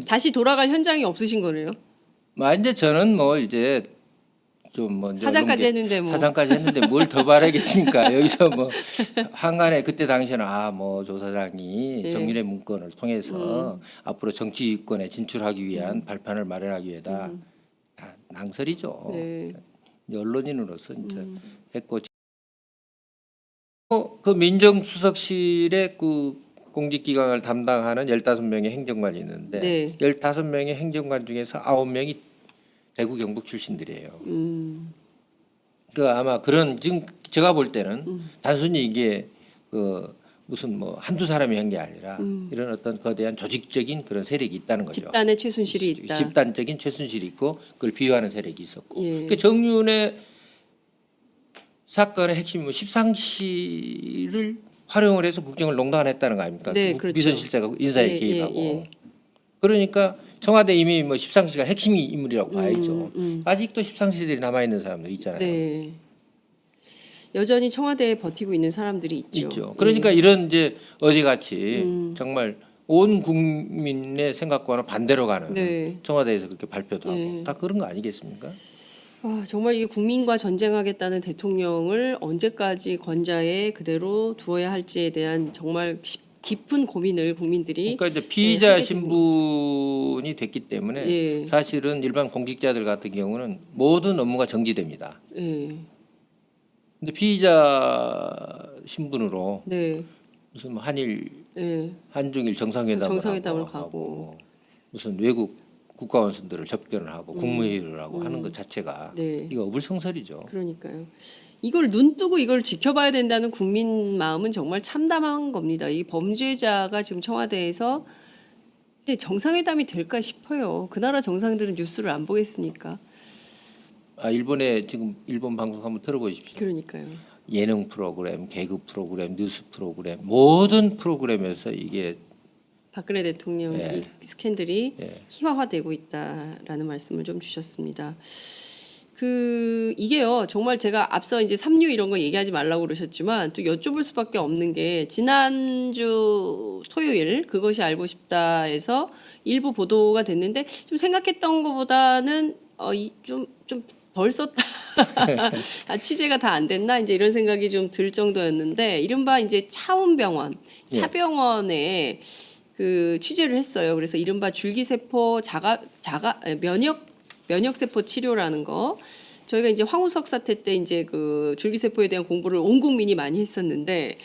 다시 돌아갈 현장이 없으신 거네요. 이제 저는 뭐 이제 좀 뭐 사장까지 했는데 뭐. 사장까지 했는데 뭘 더 바라겠습니까? 여기서 뭐 한간에 그때 당시에는 뭐 조 사장이 네. 정윤의 문건을 통해서 앞으로 정치권에 진출하기 위한 발판을 마련하기 위해다, 다 낭설이죠. 네. 이제 언론인으로서 진짜 했고, 그 민정수석실의 그 공직기강을 담당하는 15명의 행정관이 있는데 네. 15명의 행정관 중에서 9명이 대구 경북 출신들이에요. 그 아마 그런, 지금 제가 볼 때는 단순히 이게 그 무슨 뭐 한두 사람이 한 게 아니라 이런 어떤 거대한 조직적인 그런 세력이 있다는 거죠. 집단의 최순실이 있다. 집단적인 최순실이 있고 그걸 비유하는 세력이 있었고. 예. 그 정윤의 사건의 핵심은 십상시를 활용을 해서 국정을 농단했다는 거 아닙니까? 네, 그렇죠. 비선실세가 인사에 예, 개입하고. 예. 그러니까 청와대 이미 뭐 십상시가 핵심 인물이라고 봐야죠. 아직도 십상시들이 남아 있는 사람들 있잖아요. 네. 여전히 청와대에 버티고 있는 사람들이 있죠. 있죠. 그러니까 예. 이런 이제 어제같이 정말 온 국민의 생각과는 반대로 가는, 네. 청와대에서 그렇게 발표도 하고 네. 다 그런 거 아니겠습니까? 정말 이게 국민과 전쟁하겠다는 대통령을 언제까지 권좌에 그대로 두어야 할지에 대한 정말 깊은 고민을 국민들이 그러니까 이제 피의자 하게 되는 신분이 됐기 때문에 예. 사실은 일반 공직자들 같은 경우는 모든 업무가 정지됩니다. 예. 근데 피의자 신분으로 네. 무슨 뭐 한일, 예. 한중일 정상회담을 하고 가고. 무슨 외국 국가원수들을 접견을 하고 국무회의를 하고 하는 것 자체가 네. 이거 어불성설이죠. 그러니까요. 이걸 눈 뜨고 이걸 지켜봐야 된다는 국민 마음은 정말 참담한 겁니다. 이 범죄자가 지금 청와대에서, 근데 정상회담이 될까 싶어요. 그 나라 정상들은 뉴스를 안 보겠습니까? 일본에 지금 일본 방송 한번 들어보십시오. 그러니까요. 예능 프로그램, 개그 프로그램, 뉴스 프로그램, 모든 프로그램에서 이게 박근혜 대통령 예. 이 스캔들이 예. 희화화되고 있다라는 말씀을 좀 주셨습니다. 이게요, 정말 제가 앞서 이제 삼류 이런 거 얘기하지 말라고 그러셨지만 또 여쭤볼 수밖에 없는 게, 지난주 토요일 그것이 알고 싶다에서 일부 보도가 됐는데 좀 생각했던 것보다는 좀 덜 썼다. 취재가 다 안 됐나 이제 이런 생각이 좀 들 정도였는데, 이른바 이제 차움병원, 차병원에 그 취재를 했어요. 그래서 이른바 줄기세포 면역세포 치료라는 거, 저희가 이제 황우석 사태 때 이제 그 줄기세포에 대한 공부를 온 국민이 많이 했었는데,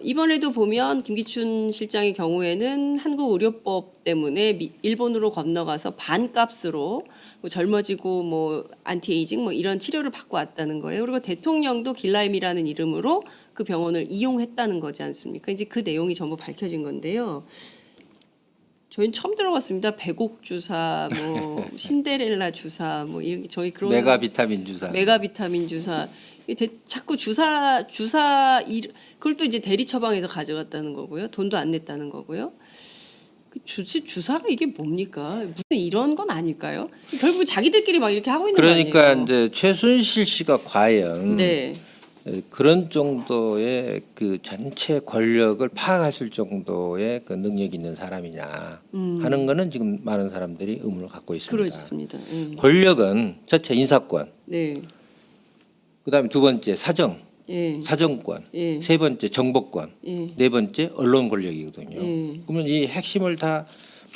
이번에도 보면 김기춘 실장의 경우에는 한국의료법 때문에 일본으로 건너가서 반값으로 뭐 젊어지고 뭐 안티에이징 뭐 이런 치료를 받고 왔다는 거예요. 그리고 대통령도 길라임이라는 이름으로 그 병원을 이용했다는 거지 않습니까? 이제 그 내용이 전부 밝혀진 건데요. 저희는 처음 들어봤습니다. 배곡 주사, 뭐 신데렐라 주사, 뭐 이런 저희 그런 메가비타민 주사. 메가비타민 주사. 자꾸 그걸 또 이제 대리 처방해서 가져갔다는 거고요. 돈도 안 냈다는 거고요. 주사가 이게 뭡니까? 무슨 이런 건 아닐까요? 결국 자기들끼리 막 이렇게 하고 있는 거 그러니까 아니에요? 이제 최순실 씨가 과연 네. 그런 정도의 그 전체 권력을 파악하실 정도의 그 능력이 있는 사람이냐 하는 거는 지금 많은 사람들이 의문을 갖고 있습니다. 그렇습니다. 권력은 첫째 인사권, 네. 그다음에 두 번째 사정, 예. 사정권, 예. 세 번째 정보권, 예. 네 번째 언론 권력이거든요. 예. 그러면 이 핵심을 다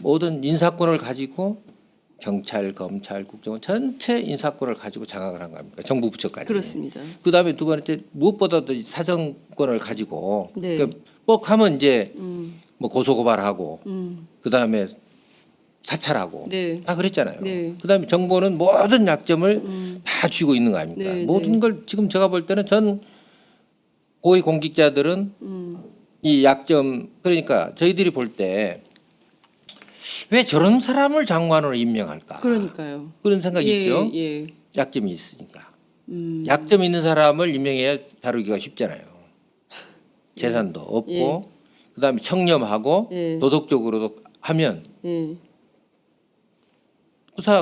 모든 인사권을 가지고 경찰, 검찰, 국정원 전체 인사권을 가지고 장악을 한 겁니다. 정부 부처까지. 그렇습니다. 그다음에 두 번째 무엇보다도 이 사정권을 가지고 네. 그러니까 뻑하면 이제 뭐 고소고발하고 그다음에 사찰하고 네. 다 그랬잖아요. 네. 그다음에 정보는 모든 약점을 다 쥐고 있는 거 아닙니까? 네, 모든 네. 걸 지금 제가 볼 때는 전 고위 공직자들은 이 약점 그러니까 저희들이 볼 때 왜 저런 사람을 장관으로 임명할까? 그러니까요. 그런 생각이 예, 있죠. 예. 약점이 있으니까. 약점 있는 사람을 임명해야 다루기가 쉽잖아요. 재산도 없고 예. 그다음에 청렴하고 예. 도덕적으로도 하면 예.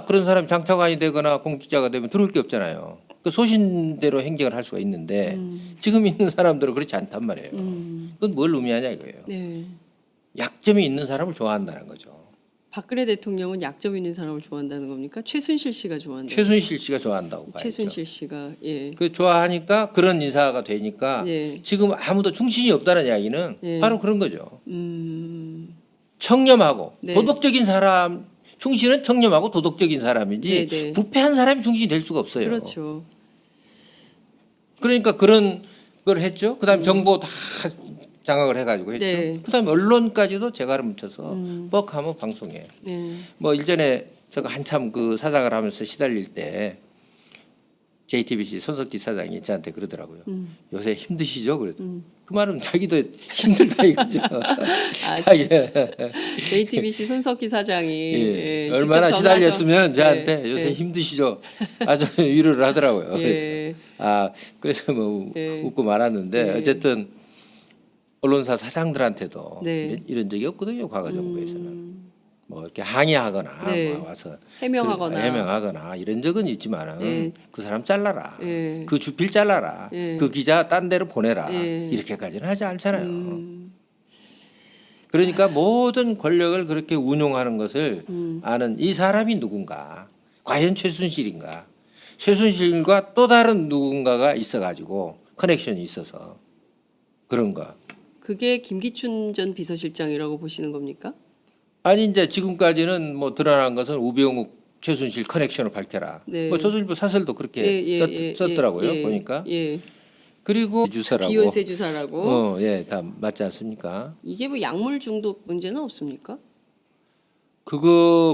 그런 사람이 장차관이 되거나 공직자가 되면 들어올 게 없잖아요. 그 소신대로 행정을 할 수가 있는데 지금 있는 사람들은 그렇지 않단 말이에요. 그건 뭘 의미하냐 이거예요. 네. 약점이 있는 사람을 좋아한다는 거죠. 박근혜 대통령은 약점 있는 사람을 좋아한다는 겁니까? 최순실 씨가 좋아한다. 최순실 씨가 좋아한다고 봐야죠. 최순실 씨가 예. 그 좋아하니까 그런 인사가 되니까 예. 지금 아무도 충신이 없다는 이야기는 예. 바로 그런 거죠. 청렴하고 네. 도덕적인 사람 충신은 청렴하고 도덕적인 사람이지 네, 네. 부패한 사람이 충신이 될 수가 없어요. 그렇죠. 그러니까 그런 걸 했죠. 그다음에 정보 다 장악을 해가지고 했죠. 네. 그다음에 언론까지도 재갈을 묻혀서 뻑하면 방송해. 네. 뭐 일전에 제가 한참 그 사장을 하면서 시달릴 때 JTBC 손석희 사장이 저한테 그러더라고요. 요새 힘드시죠? 그랬더니 그 말은 자기도 힘들다 이거죠. 자기 JTBC 손석희 사장이 예. 예, 얼마나 직접 시달렸으면 전화하셔- 저한테 예, 요새 예. 힘드시죠? 아주 위로를 하더라고요. 예. 그래서 뭐 예. 웃고 말았는데 예. 어쨌든 언론사 사장들한테도 네. 이런 적이 없거든요. 과거 정부에서는 뭐 이렇게 항의하거나 네. 뭐 와서 해명하거나. 해명하거나 이런 적은 있지만은 네. 그 사람 잘라라, 예. 그 주필 잘라라, 예. 그 기자 딴 데로 보내라 예. 이렇게까지는 하지 않잖아요. 그러니까 모든 권력을 그렇게 운용하는 것을 아는 이 사람이 누군가, 과연 최순실인가? 최순실과 또 다른 누군가가 있어가지고 커넥션이 있어서 그런가? 그게 김기춘 전 비서실장이라고 보시는 겁니까? 아니 이제 지금까지는 뭐 드러난 것은 우병욱 최순실 커넥션을 밝혀라. 네. 뭐 조선일보 사설도 그렇게 썼더라고요. 보니까. 예. 그리고 주사라고. 비욘세 주사라고. 다 맞지 않습니까? 이게 뭐 약물 중독 문제는 없습니까?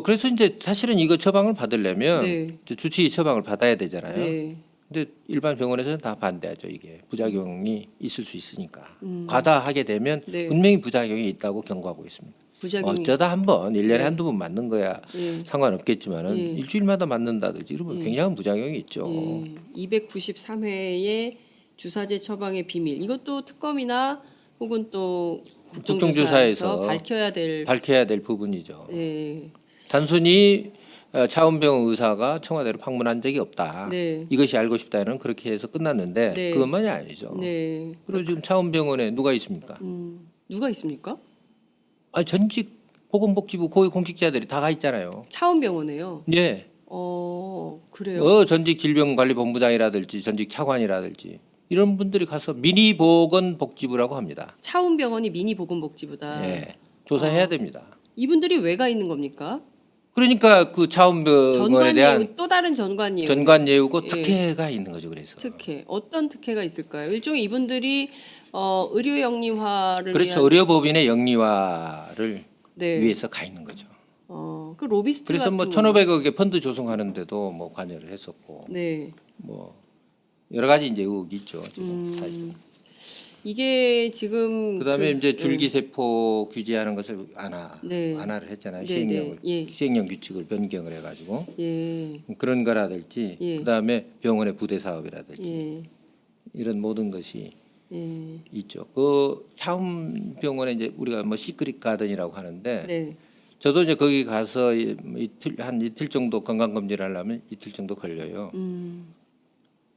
그래서 이제 사실은 이거 처방을 받으려면 네. 이제 주치의 처방을 받아야 되잖아요. 네. 근데 일반 병원에서는 다 반대하죠. 이게 부작용이 있을 수 있으니까 과다하게 되면 네. 분명히 부작용이 있다고 경고하고 있습니다. 부작용이 어쩌다 한번 1년에 네. 한두 번 맞는 거야 예. 상관없겠지만은 예. 일주일마다 맞는다든지 이러면 예. 굉장한 부작용이 있죠. 293회의 주사제 처방의 비밀. 이것도 특검이나 혹은 또 국정조사에서 국정조사에서 밝혀야 될 부분이죠. 예. 단순히 차은병 의사가 청와대로 방문한 적이 없다. 네. 이것이 알고 싶다는 그렇게 해서 끝났는데 네. 그것만이 아니죠. 네. 그리고 지금 차은병원에 누가 있습니까? 누가 있습니까? 전직 보건복지부 고위 공직자들이 다 가 있잖아요. 차원병원에요. 예. 그래요. 전직 질병관리본부장이라든지 전직 차관이라든지 이런 분들이 가서 미니 보건복지부라고 합니다. 차원병원이 미니 보건복지부다. 예. 조사해야 됩니다. 이분들이 왜 가 있는 겁니까? 그러니까 그 차원병원에 전관 대한 예우, 또 다른 전관 예우. 전관 예우고 예. 특혜가 있는 거죠. 그래서 특혜. 어떤 특혜가 있을까요? 일종의 이분들이 의료 영리화를 그렇죠. 위한 의료법인의 영리화를 네. 위해서 가 있는 거죠. 그 로비스트 그래서 같은 뭐 거. 1,500억의 펀드 조성하는데도 뭐 관여를 했었고 네. 뭐 여러 가지 이제 의혹이 있죠. 지금 사실. 이게 지금 그다음에 그- 이제 줄기세포 규제하는 것을 네. 완화를 했잖아요. 네, 시행령을 네. 예. 시행령 규칙을 변경을 해가지고 예. 그런 거라든지 예. 그다음에 병원의 부대 사업이라든지 예. 이런 모든 것이 예. 있죠. 그 차움병원에 이제 우리가 뭐 시크릿 가든이라고 하는데 네. 저도 이제 거기 가서 한 이틀 정도 건강 검진을 하려면 이틀 정도 걸려요.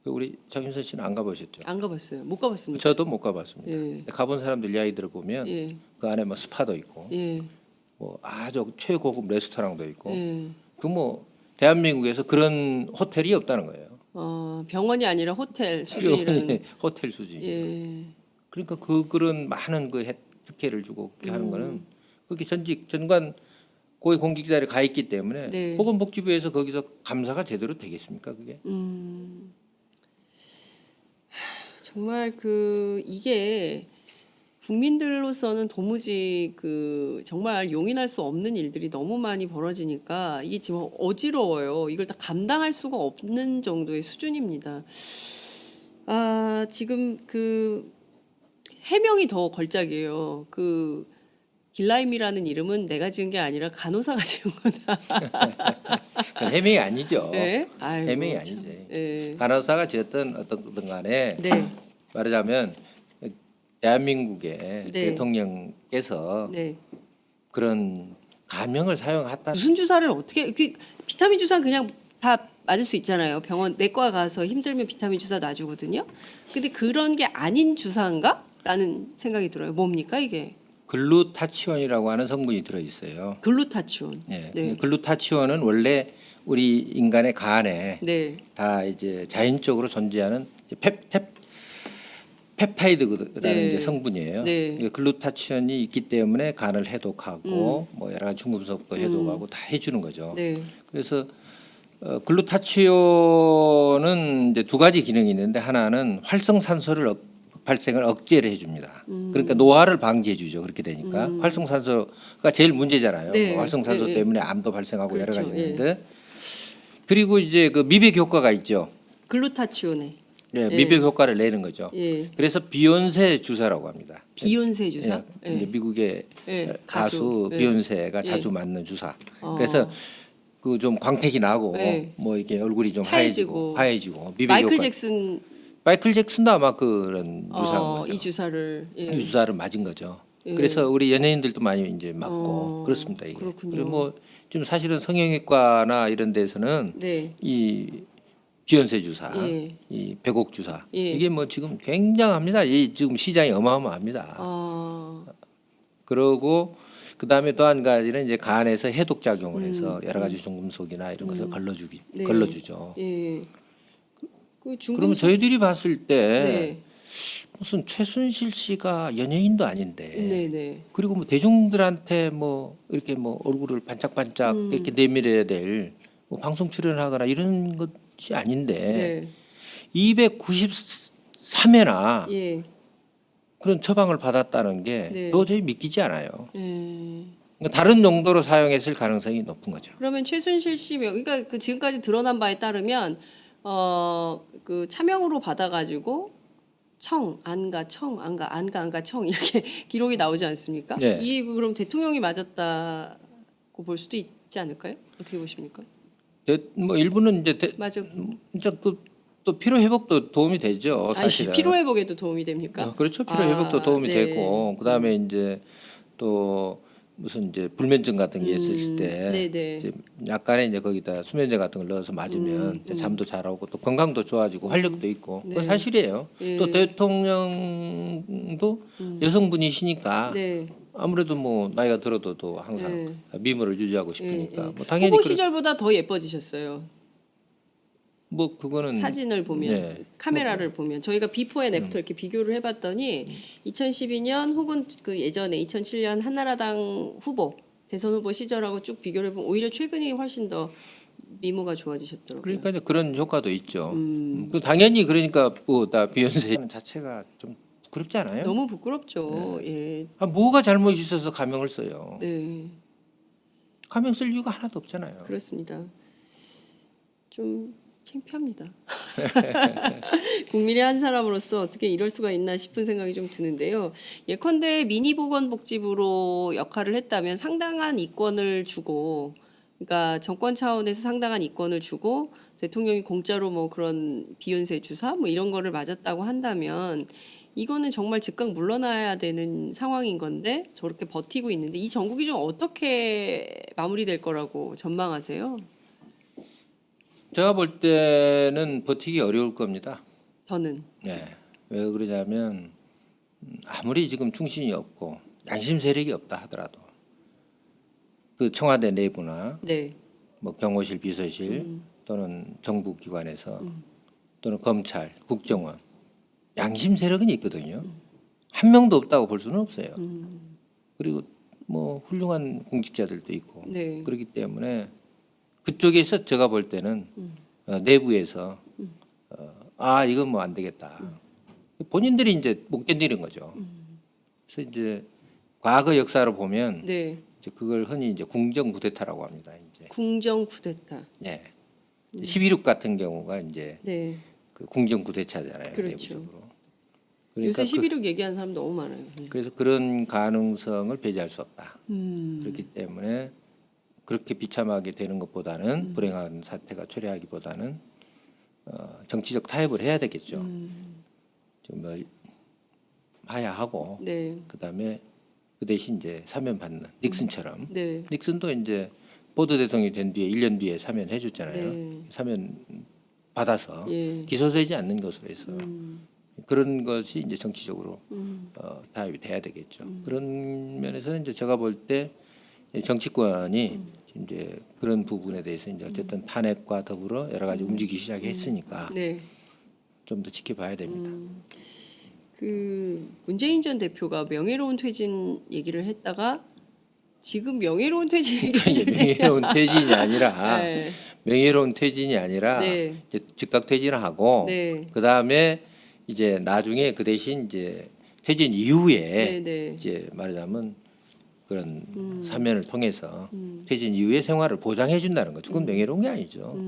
그 우리 장윤선 씨는 안 가보셨죠? 안 가봤어요. 못 가봤습니다. 저도 못 가봤습니다. 예. 가본 사람들 이야기들을 보면 예. 그 안에 뭐 스파도 있고 예. 뭐 아주 최고급 레스토랑도 있고 예. 그 뭐 대한민국에서 그런 호텔이 없다는 거예요. 병원이 아니라 호텔 수준이라는. 호텔 수준. 예. 그러니까 그런 많은 그 특혜를 주고 그렇게 하는 거는 그게 전관 고위 공직자들이 가 있기 때문에 네. 보건복지부에서 거기서 감사가 제대로 되겠습니까 그게? 정말 이게 국민들로서는 도무지 정말 용인할 수 없는 일들이 너무 많이 벌어지니까 이게 지금 어지러워요. 이걸 다 감당할 수가 없는 정도의 수준입니다. 지금 해명이 더 걸작이에요. 길라임이라는 이름은 내가 지은 게 아니라 간호사가 지은 거다. 그건 해명이 아니죠. 네? 아이고, 해명이 참. 아니지. 네. 간호사가 지었던 어떤 간에 네. 말하자면 대한민국의 네. 대통령께서 네. 그런 가명을 사용했다. 무슨 주사를 어떻게 비타민 주사는 그냥 다 맞을 수 있잖아요. 병원 내과 가서 힘들면 비타민 주사 놔주거든요. 근데 그런 게 아닌 주사인가? 라는 생각이 들어요. 뭡니까 이게? 글루타치온이라고 하는 성분이 들어 있어요. 글루타치온. 예. 네. 글루타치온은 원래 우리 인간의 간에 네. 다 이제 자연적으로 존재하는 이제 펩타이드라는 네. 이제 성분이에요. 네. 이게 글루타치온이 있기 때문에 간을 해독하고 뭐 여러 가지 중금속도 해독하고 다 해주는 거죠. 네. 그래서 글루타치온은 이제 두 가지 기능이 있는데 하나는 활성산소를 발생을 억제를 해줍니다. 그러니까 노화를 방지해주죠. 그렇게 되니까 활성산소가 제일 문제잖아요. 네. 활성산소 네. 때문에 암도 발생하고 여러 그렇죠. 가지 있는데 그리고 이제 그 미백 효과가 있죠. 글루타치온에. 예, 미백 효과를 내는 거죠. 예. 그래서 비욘세 주사라고 합니다. 비욘세 주사. 예, 이제 미국의 예, 가수 예. 비욘세가 예. 자주 맞는 주사. 그래서 그 좀 광택이 나고 예. 뭐 이게 얼굴이 좀 하얘지고. 하얘지고 미백 마이클 효과. 잭슨 마이클 잭슨도 아마 그런 주사인 거죠. 이 주사를 이 주사를 맞은 거죠. 예. 그래서 우리 연예인들도 많이 이제 맞고 그렇습니다. 이게. 그렇군요. 그리고 뭐 좀 사실은 성형외과나 이런 데서는 네. 이 비욘세 주사, 예. 이 백옥 주사 예. 이게 뭐 지금 굉장합니다. 이 지금 시장이 어마어마합니다. 그러고 그 다음에 또 한 가지는 이제 간에서 해독 작용을 해서 여러 가지 중금속이나 이런 것을 네. 걸러주죠. 예. 그러면 저희들이 봤을 때 네. 무슨 최순실 씨가 연예인도 아닌데 네, 네. 그리고 뭐 대중들한테 뭐 이렇게 뭐 얼굴을 반짝반짝 이렇게 내밀어야 될 뭐 방송 출연하거나 이런 것이 아닌데 네. 293회나 예. 그런 처방을 받았다는 게 네. 도저히 믿기지 않아요. 예. 그러니까 다른 용도로 사용했을 가능성이 높은 거죠. 그러면 최순실 씨 그러니까 지금까지 드러난 바에 따르면 차명으로 받아가지고 안가 이렇게 기록이 나오지 않습니까? 네. 이게 그럼 대통령이 맞았다고 볼 수도 있지 않을까요? 어떻게 보십니까? 뭐 일부는 이제 맞아. 이제 또 피로 회복도 도움이 되죠. 사실은. 피로 회복에도 도움이 됩니까? 그렇죠. 피로 회복도 도움이 네. 되고 그다음에 이제 또 무슨 이제 불면증 같은 게 있을 때 네네. 이제 약간의 이제 거기다 수면제 같은 걸 넣어서 맞으면 이제 잠도 잘 오고 또 건강도 좋아지고 활력도 있고 그건 사실이에요. 예. 또 대통령도 여성분이시니까 네. 아무래도 뭐 나이가 들어도 또 항상 미모를 유지하고 싶으니까 뭐 당연히 후보 시절보다 더 예뻐지셨어요. 뭐 그거는 사진을 보면 네. 카메라를 보면 저희가 비포 앤 애프터 이렇게 비교를 해봤더니 2012년 혹은 예전에 2007년 한나라당 후보 대선 후보 시절하고 쭉 비교를 해보면 오히려 최근이 훨씬 더 미모가 좋아지셨더라고요. 그러니까 이제 그런 효과도 있죠. 그 당연히 그러니까 뭐다 비욘세 자체가 좀 부끄럽지 않아요? 너무 부끄럽죠. 예. 아, 뭐가 잘못 있어서 가명을 써요? 네. 가명 쓸 이유가 하나도 없잖아요. 그렇습니다. 좀 창피합니다. 국민의 한 사람으로서 어떻게 이럴 수가 있나 싶은 생각이 좀 드는데요. 예컨대 미니보건복지부로 역할을 했다면 상당한 이권을 주고, 그러니까 정권 차원에서 상당한 이권을 주고 대통령이 공짜로 뭐 그런 비욘세 주사 뭐 이런 거를 맞았다고 한다면 이거는 정말 즉각 물러나야 되는 상황인 건데 저렇게 버티고 있는데 이 전국이 좀 어떻게 마무리될 거라고 전망하세요? 제가 볼 때는 버티기 어려울 겁니다. 저는 네. 왜 그러냐면 아무리 지금 충신이 없고 양심 세력이 없다 하더라도 그 청와대 내부나 네. 뭐 경호실, 비서실 또는 정부 기관에서 또는 검찰, 국정원 양심 세력은 있거든요. 한 명도 없다고 볼 수는 없어요. 그리고 뭐 훌륭한 공직자들도 있고 네. 그렇기 때문에 그쪽에서 제가 볼 때는 내부에서 아 이건 뭐 안 되겠다. 본인들이 이제 못 견디는 거죠. 그래서 이제 과거 역사로 보면 네. 이제 그걸 흔히 이제 궁정 쿠데타라고 합니다. 이제 궁정 쿠데타. 예. 11.6 같은 경우가 이제 네. 그 궁정 쿠데타잖아요. 그렇죠. 내부적으로. 요새 그러니까 11.6 얘기하는 사람 너무 많아요. 네. 그래서 그런 가능성을 배제할 수 없다. 음. 그렇기 때문에 그렇게 비참하게 되는 것보다는 불행한 사태가 초래하기보다는 정치적 타협을 해야 되겠죠. 좀 뭐 하야하고 네. 그다음에 그 대신 이제 사면 받는 닉슨처럼 네. 닉슨도 이제 포드 대통령이 된 뒤에 1년 뒤에 사면 해줬잖아요. 네. 사면 받아서 예. 기소되지 않는 것으로 해서 그런 것이 이제 정치적으로 타협이 돼야 되겠죠. 그런 면에서는 이제 제가 볼 때 정치권이 이제 그런 부분에 대해서 이제 어쨌든 탄핵과 더불어 여러 가지 움직이기 시작했으니까 네. 좀 더 지켜봐야 됩니다. 그 문재인 전 대표가 명예로운 퇴진 얘기를 했다가 지금 명예로운 퇴진 얘기를 명예로운 퇴진이 아니라 네. 명예로운 퇴진이 아니라 네. 이제 즉각 퇴진을 하고 네. 그 다음에 이제 나중에 그 대신 이제 퇴진 이후에 네. 네. 이제 말하자면 그런 사면을 통해서 퇴진 이후의 생활을 보장해 준다는 거죠. 그건 명예로운 게 아니죠.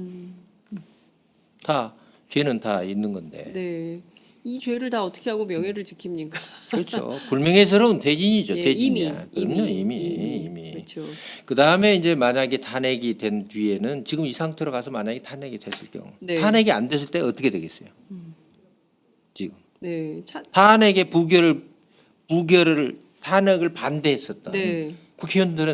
다 죄는 다 있는 건데. 네. 이 죄를 다 어떻게 하고 명예를 지킵니까? 그렇죠. 불명예스러운 퇴진이죠. 예, 퇴진이야. 그럼요. 이미. 그렇죠. 그 다음에 이제 만약에 탄핵이 된 뒤에는 지금 이 상태로 가서 만약에 탄핵이 됐을 경우 네. 탄핵이 안 됐을 때 어떻게 되겠어요? 지금 네. 탄핵을 반대했었던 네. 국회의원들은